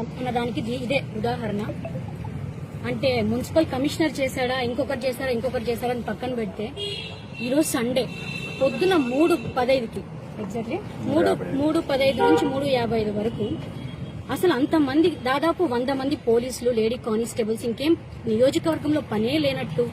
అన్నదానికి ఇదే ఉదాహరణ. అంటే మున్సిపల్ కమిషనర్ చేశాడా, ఇంకొకరు చేశాడా అని పక్కన పెడితే ఈరోజు సండే పొద్దున 3:15కి ఎగ్జాక్ట్లీ 3:15 నుంచి 3:55 వరకు అసలు అంతమంది దాదాపు 100 మంది పోలీసులు, లేడీ కానిస్టేబుల్స్ ఇంకేం నియోజకవర్గంలో పనే లేనట్టు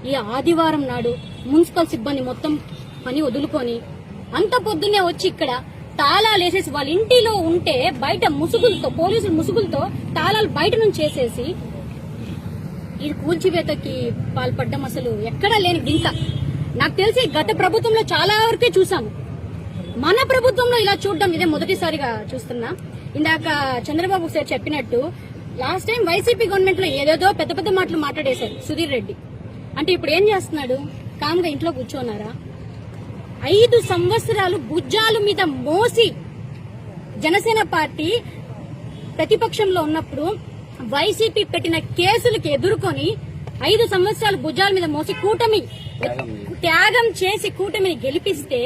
ఈ ఆదివారం నాడు మున్సిపల్ సిబ్బంది మొత్తం పని వదులుకొని అంత పొద్దున్నే వచ్చి ఇక్కడ తాళాలు వేసేసి వాళ్ళ ఇంటిలో ఉంటే బయట ముసుగులతో, పోలీసులు ముసుగులతో తాళాలు బయట నుంచి వేసేసి ఇది కూల్చివేతకి పాల్పడ్డం అసలు ఎక్కడా లేని వింత. నాకు తెలిసి గత ప్రభుత్వంలో చాలా వరకే చూసాము, మన ప్రభుత్వంలో ఇలా చూడడం ఇదే మొదటిసారిగా చూస్తున్నా. ఇందాక చంద్రబాబు సార్ చెప్పినట్టు లాస్ట్ టైం వైసీపీ గవర్నమెంట్ లో ఏదేదో పెద్ద పెద్ద మాటలు మాట్లాడేశారు సుధీర్ రెడ్డి. అంటే ఇప్పుడు ఏం చేస్తున్నాడు? కామ్గా ఇంట్లో కూర్చోన్నారా? 5 సంవత్సరాలు భుజాల మీద మోసి జనసేన పార్టీ ప్రతిపక్షంలో ఉన్నప్పుడు వైసీపీ పెట్టిన కేసులకు ఎదుర్కొని 5 సంవత్సరాలు భుజాల మీద మోసి కూటమి త్యాగం చేసి కూటమిని గెలిపిస్తే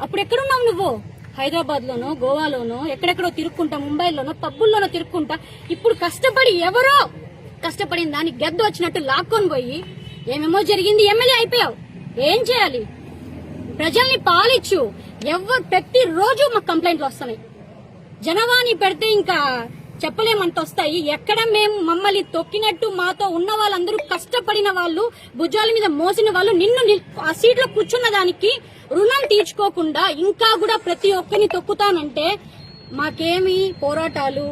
అప్పుడు ఎక్కడున్నావు నువ్వు? హైదరాబాద్ లోనో, గోవాలోనో, ఎక్కడెక్కడో తిరుక్కుంటా, ముంబైలోనో, పబ్బుల్లోనో తిరుక్కుంటా. ఇప్పుడు కష్టపడి ఎవరో కష్టపడిన దానికి గెద్ద వచ్చినట్టు లాక్కొని పోయి ఏమేమో జరిగింది, ఎమ్మెల్యే అయిపోయావు. ఏం చేయాలి? ప్రజల్ని పాలిచ్చు. ప్రతిరోజు మాకు కంప్లైంట్లు వస్తున్నాయి. జనవాణి పెడితే ఇంకా చెప్పలేమంత వస్తాయి. ఎక్కడ మేము మమ్మల్ని తొక్కినట్టు మాతో ఉన్న వాళ్ళందరూ కష్టపడిన వాళ్ళు, భుజాల మీద మోసిన వాళ్ళు, నిన్ను ఆ సీట్లో కూర్చున్న దానికి రుణం తీర్చుకోకుండా ఇంకా కూడా ప్రతి ఒక్కరిని తొక్కుతానంటే మాకేమి పోరాటాలు,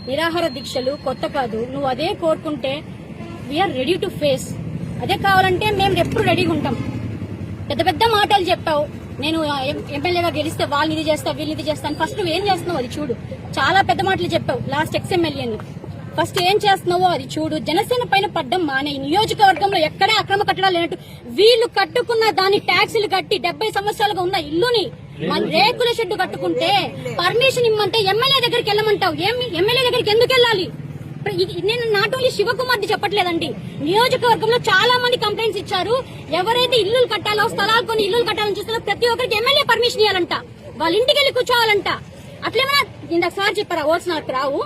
నిరాహార దీక్షలు కొత్త కాదు. నువ్వు అదే కోరుకుంటే వీఆర్ రెడీ టు ఫేస్. అదే కావాలంటే మేము ఎప్పుడు రెడీగా ఉంటాం. పెద్ద పెద్ద మాటలు చెప్పావు, నేను ఎమ్మెల్యేగా గెలిస్తే వాళ్ళు ఇది చేస్తా, వీళ్ళు ఇది చేస్తాను. ఫస్ట్ నువ్వు ఏం చేస్తున్నావు అది చూడు. చాలా పెద్ద మాటలు చెప్పావు లాస్ట్ ఎక్స్ఎమ్మెల్యేని. ఫస్ట్ ఏం చేస్తున్నావో అది చూడు. జనసేన పైన పడ్డం మానే. నియోజకవర్గంలో ఎక్కడే అక్రమ కట్టడాలు లేనట్టు వీళ్ళు కట్టుకున్న దాన్ని ట్యాక్సులు కట్టి 70 సంవత్సరాలుగా ఉన్న ఇల్లుని రేకుల షెడ్డు కట్టుకుంటే పర్మిషన్ ఇమ్మంటే ఎమ్మెల్యే దగ్గరికి వెళ్ళమంటావు. ఎమ్మెల్యే దగ్గరికి ఎందుకు వెళ్ళాలి? నేను నాట్ ఓన్లీ శివకుమార్ది చెప్పట్లేదండి, నియోజకవర్గంలో చాలా మంది కంప్లైంట్స్ ఇచ్చారు. ఎవరైతే ఇల్లులు కట్టాలో, స్థలాలు కొని ఇల్లులు కట్టాలని చూస్తున్నారో ప్రతి ఒక్కరికి ఎమ్మెల్యే పర్మిషన్ ఇవ్వాలంట, వాళ్ళ ఇంటికి వెళ్ళి కూర్చోవాలంట. అట్లేమైనా ఇందాక సార్ చెప్పారా ఓట్స్ నాకు రావు,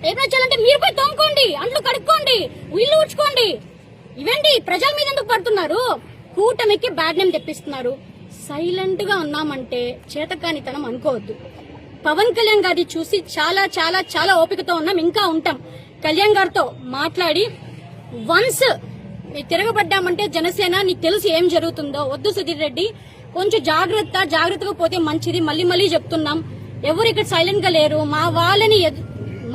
ఏమైనా చేయాలంటే మీరు పోయి తోముకోండి, అంట్లు కడుక్కోండి, ఇల్లు ఊడ్చుకోండి. ఇవండి ప్రజల మీద ఎందుకు పడుతున్నారు? కూటమికి బ్యాడ్ నేమ్ తెప్పిస్తున్నారు. సైలెంట్ గా ఉన్నామంటే చేతకానితనం అనుకోవద్దు. పవన్ కళ్యాణ్ గారిని చూసి చాలా చాలా చాలా ఓపికతో ఉన్నాం, ఇంకా ఉంటాం. కళ్యాణ్ గారితో మాట్లాడి వన్స్ తిరగబడ్డామంటే జనసేన నీకు తెలుసు ఏం జరుగుతుందో. వద్దు సుధీర్ రెడ్డి, కొంచెం జాగ్రత్తగా పోతే మంచిది. మళ్ళీ చెప్తున్నాం, ఎవరు ఇక్కడ సైలెంట్ గా లేరు. మా వాళ్ళని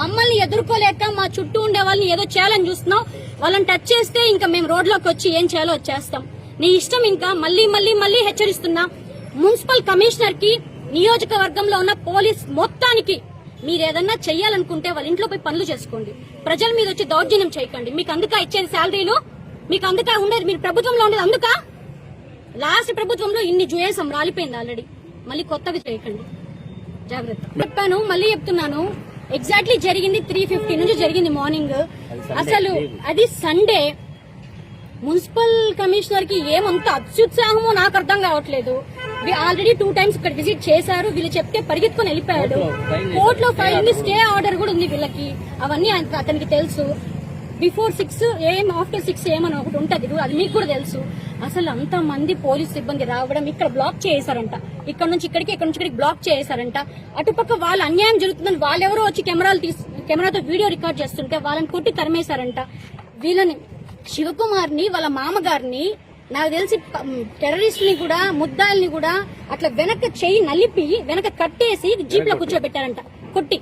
మమ్మల్ని ఎదుర్కోలేక మా చుట్టూ ఉండే వాళ్ళని ఏదో చేయాలని చూస్తున్నాం. వాళ్ళని టచ్ చేస్తే ఇంకా మేము రోడ్లోకి వచ్చి ఏం చేయాలో వచ్చేస్తాం. నీ ఇష్టం. ఇంకా మళ్ళీ హెచ్చరిస్తున్నా, మున్సిపల్ కమిషనర్ కి, నియోజకవర్గంలో ఉన్న పోలీస్ మొత్తానికి మీరేదన్నా చెయ్యాలనుకుంటే వాళ్ళ ఇంట్లో పోయి పనులు చేసుకోండి. ప్రజల మీద వచ్చి దౌర్జన్యం చేయకండి. మీకు అందుకా ఇచ్చేది శాలరీలు, మీకు అందుకా ఉండేది, మీరు ప్రభుత్వంలో ఉండేది అందుకా. లాస్ట్ ప్రభుత్వంలో ఇన్ని జుయేసం రాలిపోయింది ఆల్రెడీ. మళ్ళీ కొత్తగా చేయకండి, జాగ్రత్త. చెప్పాను, మళ్ళీ చెప్తున్నాను. ఎగ్జాక్ట్లీ జరిగింది 3:50 నుంచి జరిగింది మార్నింగ్. అసలు అది సండే. మున్సిపల్ కమిషనర్ కి ఏమంత అత్యుత్సాహమో నాకు అర్థం కావట్లేదు. ఆల్రెడీ 2 times ఇక్కడ విజిట్ చేశారు. వీళ్ళు చెప్తే పరిగెత్తుకుని వెళ్ళిపోయాడు. కోర్టులో ఫైల్ ఉంది, స్టే ఆర్డర్ కూడా ఉంది వీళ్ళకి. అవన్నీ అతనికి తెలుసు. బిఫోర్ 6 AM, ఆఫ్టర్ 6 AM అని ఒకటి ఉంటది, అది మీకు కూడా తెలుసు. అసలు అంత మంది పోలీస్ సిబ్బంది రావడం, ఇక్కడ బ్లాక్ చేశారంట. ఇక్కడ నుంచి ఇక్కడికి బ్లాక్ చేశారంట. అటుపక్క వాళ్ళ అన్యాయం జరుగుతుందని వాళ్ళెవరో వచ్చి కెమెరాతో వీడియో రికార్డ్ చేస్తుంటే వాళ్ళని కొట్టి తరిమేశారంట. వీళ్ళని శివకుమార్ని, వాళ్ళ మామగారిని, నాకు తెలిసి టెర్రరిస్ట్ ని కూడా, ముద్దాయిల్ని కూడా అట్లా వెనక చెయ్యి నలిపి వెనక కట్టేసి జీప్ లో కూర్చోబెట్టారంట, కొట్టి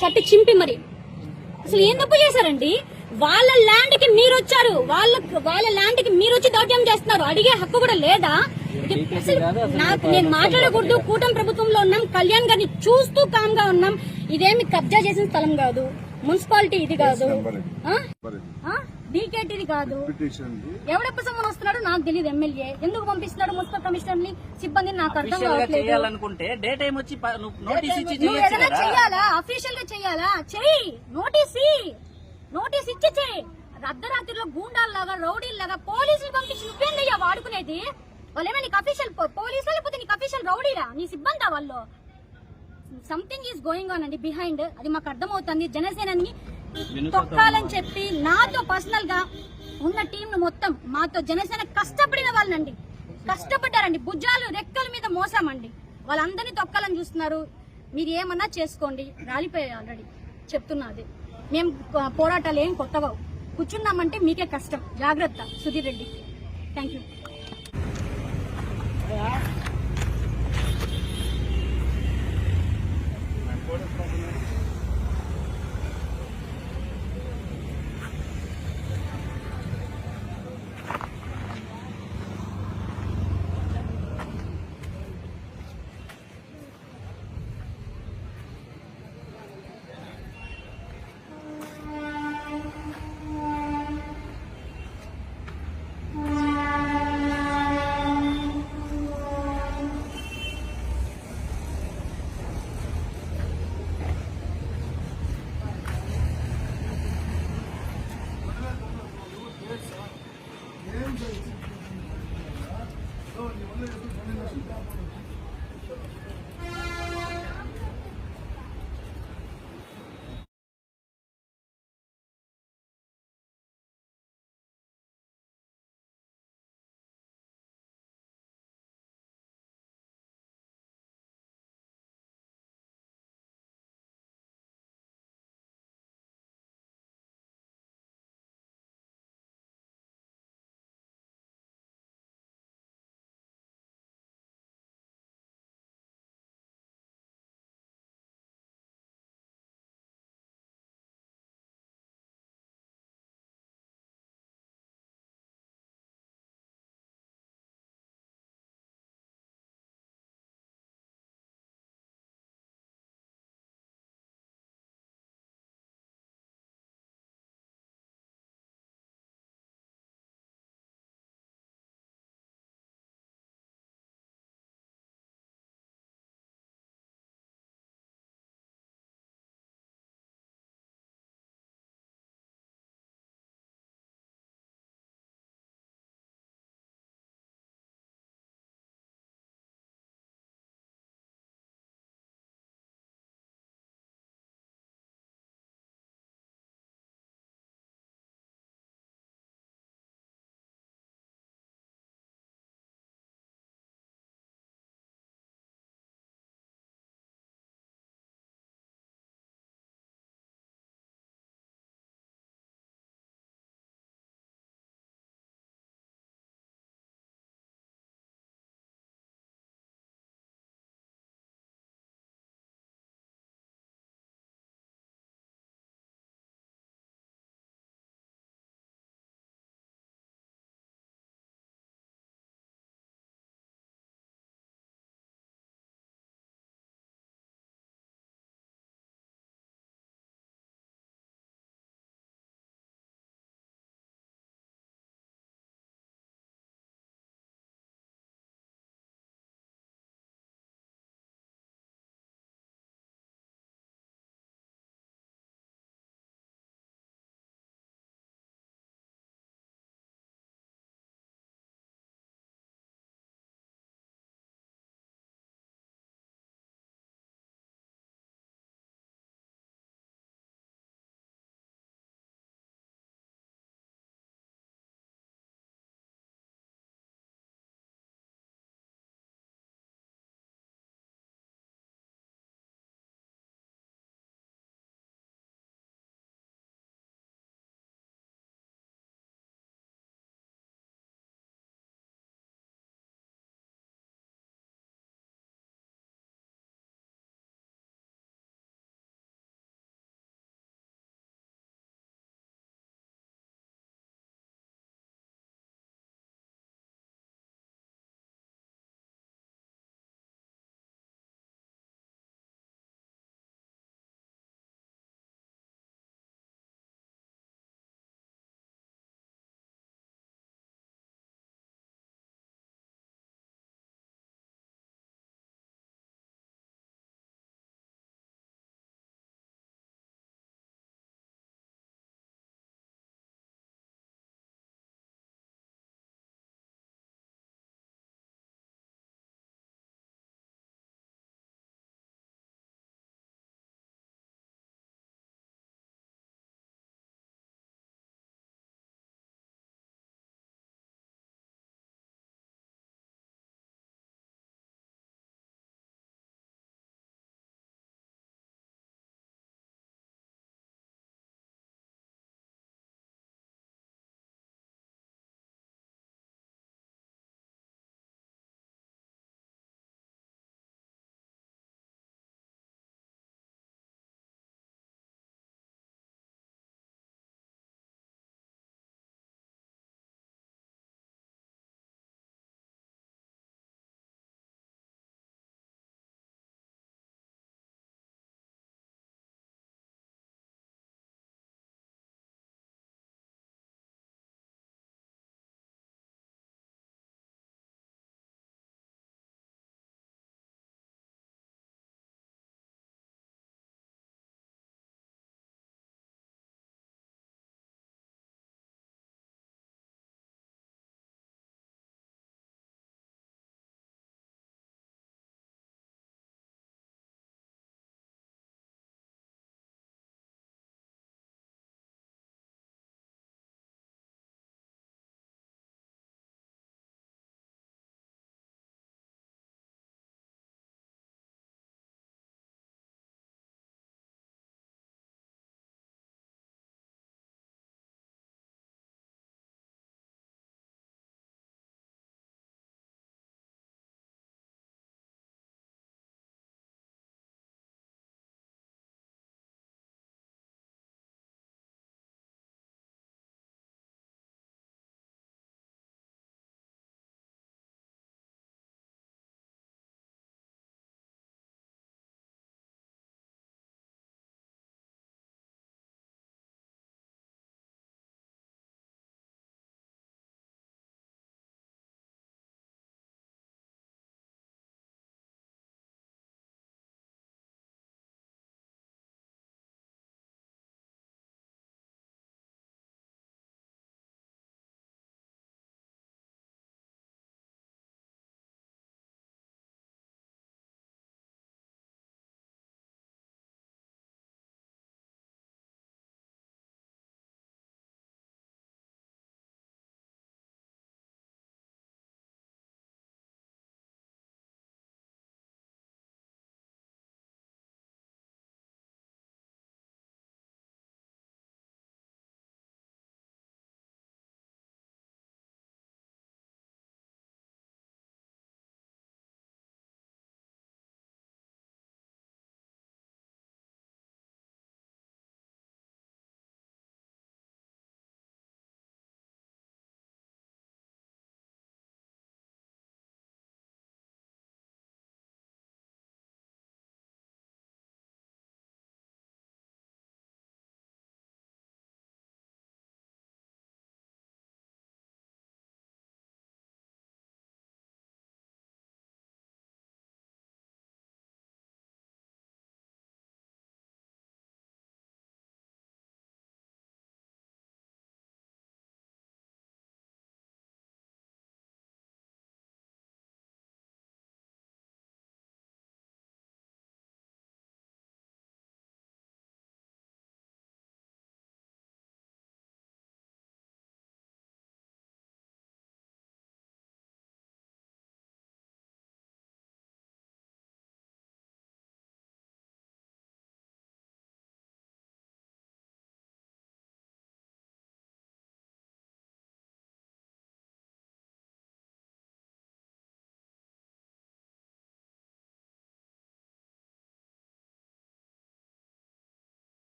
షర్ట్ చింపి. మరి అసలు ఏం తప్పు చేశారండి? వాళ్ళ ల్యాండ్ కి మీరు వచ్చారు, వాళ్ళ ల్యాండ్ కి మీరు వచ్చి దౌర్జన్యం చేస్తున్నారు. అడిగే హక్కు కూడా లేదా? నేను మాట్లాడకూడదు. కూటమి ప్రభుత్వంలో ఉన్నాం, కళ్యాణ్ గారిని చూస్తూ కామ్ గా ఉన్నాం. ఇదేమి కబ్జా చేసిన స్థలం కాదు, మున్సిపాలిటీ ఇది కాదు, డీకేటీది కాదు. ఎవడెప్పుడు సమ్మని వస్తున్నాడు నాకు తెలియదు. ఎమ్మెల్యే ఎందుకు పంపిస్తున్నాడు మున్సిపల్ కమిషనర్ ని, సిబ్బందిని నాకు అర్థం కావట్లేదు. చెయ్యాలా? అఫీషియల్ గా చెయ్యాలా? చెయ్యి, నోటీస్ ఇచ్చి చెయ్యి. అర్ధరాత్రిలో గూండాల్లాగా, రౌడీల్లాగా పోలీసులు పంపించి నువ్వేందయ్యా వాడుకునేది? వాళ్ళేమో నీకు అఫీషియల్ పోలీసులు, లేకపోతే నీకు అఫీషియల్ రౌడీరా? నీ సిబ్బందా వాళ్ళు? సంథింగ్ ఈజ్ గోయింగ్ ఆన్ అండి బిహైండ్. అది మాకు అర్థమవుతుంది. జనసేనని తొక్కాలని చెప్పి నాతో పర్సనల్ గా ఉన్న టీం మొత్తం మాతో జనసేన కష్టపడిన వాళ్ళండి, కష్టపడ్డారండి. భుజాలు రెక్కల మీద మోసామండి. వాళ్ళందరినీ తొక్కాలని చూస్తున్నారు. మీరు ఏమన్నా చేసుకోండి, రాలిపోయాయి ఆల్రెడీ. చెప్తున్నది మేము పోరాటాలు ఏం కొత్తగా కూర్చున్నామంటే మీకే కష్టం. జాగ్రత్త. Sudheer Reddy. Thank you. My phone is from